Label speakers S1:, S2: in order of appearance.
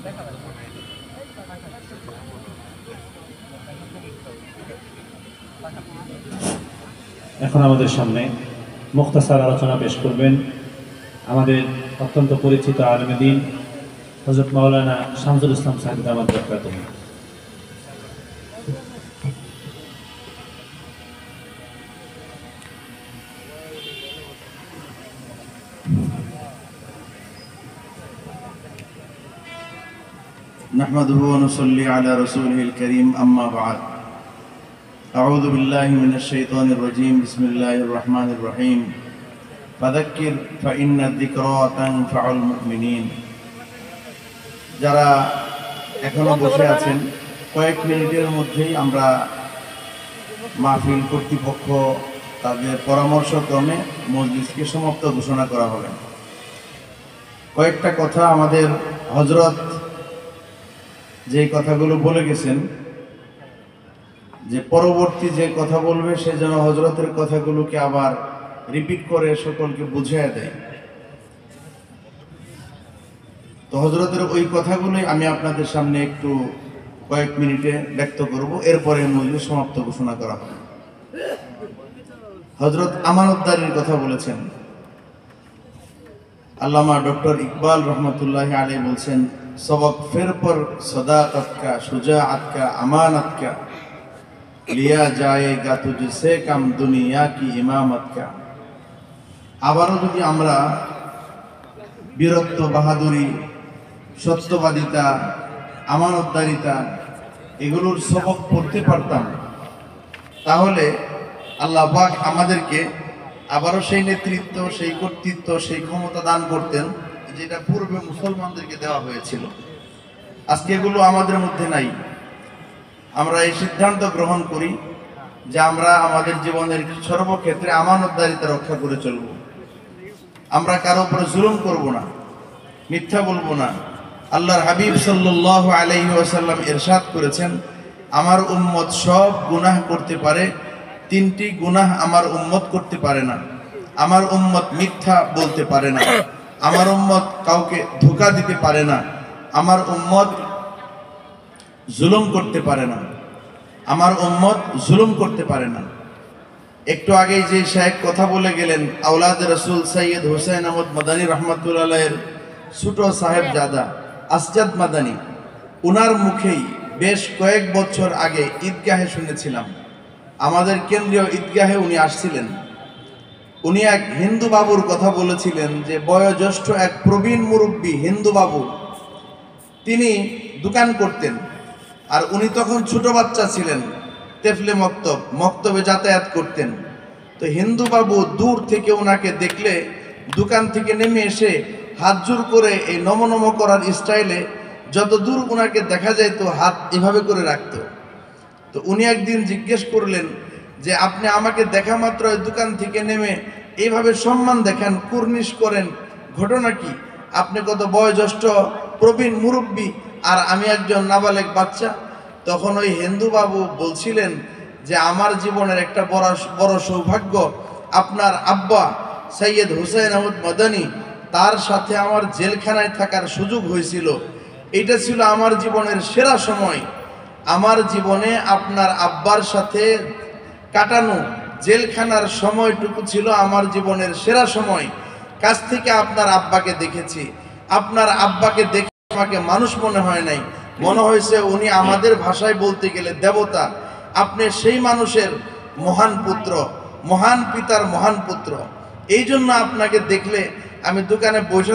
S1: এখন আমাদের সামনে মুখতাসার আলোচনা পেশ করবেন আমাদের অত্যন্ত পরিচিত আলেমে দ্বীন হযরত মাওলানা শামসুল ইসলাম সাহেব দামাত বরকাতুহু।
S2: نحمده ونصلي على رسوله الكريم أما بعد أعوذ بالله من الشيطان الرجيم بسم الله الرحمن الرحيم فذكر فإن الذكرى تنفع المؤمنين যারা এখনো বসে আছেন কয়েক মিনিটের মধ্যেই আমরা মাহফিল কর্তৃপক্ষ তাদের পরামর্শক্রমে মজলিসকে সমাপ্ত ঘোষণা করা হবে। কয়েকটা কথা আমাদের হযরত যে কথাগুলো বলে গেছেন যে পরবর্তী যে কথা বলবে সে যেন হযরতের কথাগুলোকে আবার রিপিট করে সকলকে বুঝিয়ে দেয়। তো হযরতের ওই কথাগুলোই আমি আপনাদের সামনে একটু কয়েক মিনিটে ব্যক্ত করব, এরপরে মজলিস সমাপ্ত ঘোষণা করা হবে। হযরত আমানতদারির কথা বলেছেন। আল্লামা ডক্টর ইকবাল রহমতুল্লাহ আলাইহি বলছেন, सबक फिर पर सदाकत का शुजाअत का अमानत का लिया जाएगा तुझसे कम दुनिया की इमामत का। আবারও যদি আমরা বীরত্ব, বাহাদুরি, সত্যবাদিতা, আমানতদারিতা এগুলোর সবক পড়তে পারতাম, তাহলে আল্লাহ পাক আমাদেরকে আবারও সেই নেতৃত্ব, সেই কর্তৃত্ব, সেই ক্ষমতা দান করতেন যেটা পূর্বে মুসলমানদেরকে দেওয়া হয়েছিল। আজকে এগুলো আমাদের মধ্যে নাই। আমরা এই সিদ্ধান্ত গ্রহণ করি যে আমরা আমাদের জীবনের সর্বক্ষেত্রে আমানতদারিতা রক্ষা করে চলব। আমরা কারো উপরে জুলুম করব না, মিথ্যা বলবো না। আল্লাহর হাবিব সাল্লাল্লাহু আলাইহি ওয়াসাল্লাম ইরশাদ করেছেন, আমার উম্মত সব গুনাহ করতে পারে, তিনটি গুনাহ আমার উম্মত করতে পারে না। আমার উম্মত মিথ্যা বলতে পারে না, আমার উম্মত কাউকে ধোঁকা দিতে পারে না, আমার উম্মত জুলুম করতে পারে না, আমার উম্মত জুলুম করতে পারে না। একটু আগেই যে শায়েখ কথা বলে গেলেন, আওলাদ রাসূল সৈয়দ হুসাইন আহমদ মাদানী রহমাতুল্লাহ আলাইহির ছোট সাহেবজাদা আসজাদ মাদানী, উনার মুখেই বেশ কয়েক বছর আগে ঈদগাহে শুনেছিলাম। আমাদের কেন্দ্রীয় ঈদগাহে উনি আসছিলেন। উনি এক হিন্দু বাবুর কথা বলেছিলেন যে বয়োজ্যেষ্ঠ এক প্রবীণ মুরব্বী হিন্দু বাবু, তিনি দোকান করতেন। আর উনি তখন ছোট বাচ্চা ছিলেন, তেফলে মক্তবে যাতায়াত করতেন। তো হিন্দু বাবু দূর থেকে ওনাকে দেখলে দোকান থেকে নেমে এসে হাত জোর করে এই নমনম করার স্টাইলে যত দূর ওনাকে দেখা যায় তো হাত এভাবে করে রাখতো। তো উনি একদিন জিজ্ঞেস করলেন যে আপনি আমাকে দেখা মাত্র দোকান থেকে নেমে এইভাবে সম্মান দেখান, কুর্নিশ করেন, ঘটনা কি? আপনি কত বয়োজ্যেষ্ঠ প্রবীণ মুরব্বী আর আমি একজন নাবালেক বাচ্চা। তখন ওই হিন্দু বাবু বলছিলেন যে আমার জীবনের একটা বড় সৌভাগ্য, আপনার আব্বা সৈয়দ হুসাইন আহমদ মাদানী, তার সাথে আমার জেলখানায় থাকার সুযোগ হয়েছিল। এটা ছিল আমার জীবনের সেরা সময়। আমার জীবনে আপনার আব্বার সাথে কাটানো জেলখানার সময়টুকু ছিল আমার জীবনের সেরা সময়। কাছ থেকে আপনার আব্বাকে দেখেছি, আপনার আব্বাকে দেখে আমাকে মানুষ মনে হয় নাই, মনে হয়েছে উনি আমাদের ভাষায় বলতে গেলে দেবতা। আপনি সেই মানুষের মহান পুত্র, মহান পিতার মহান পুত্র। এই জন্য আপনাকে দেখলে আমি দোকানে বসে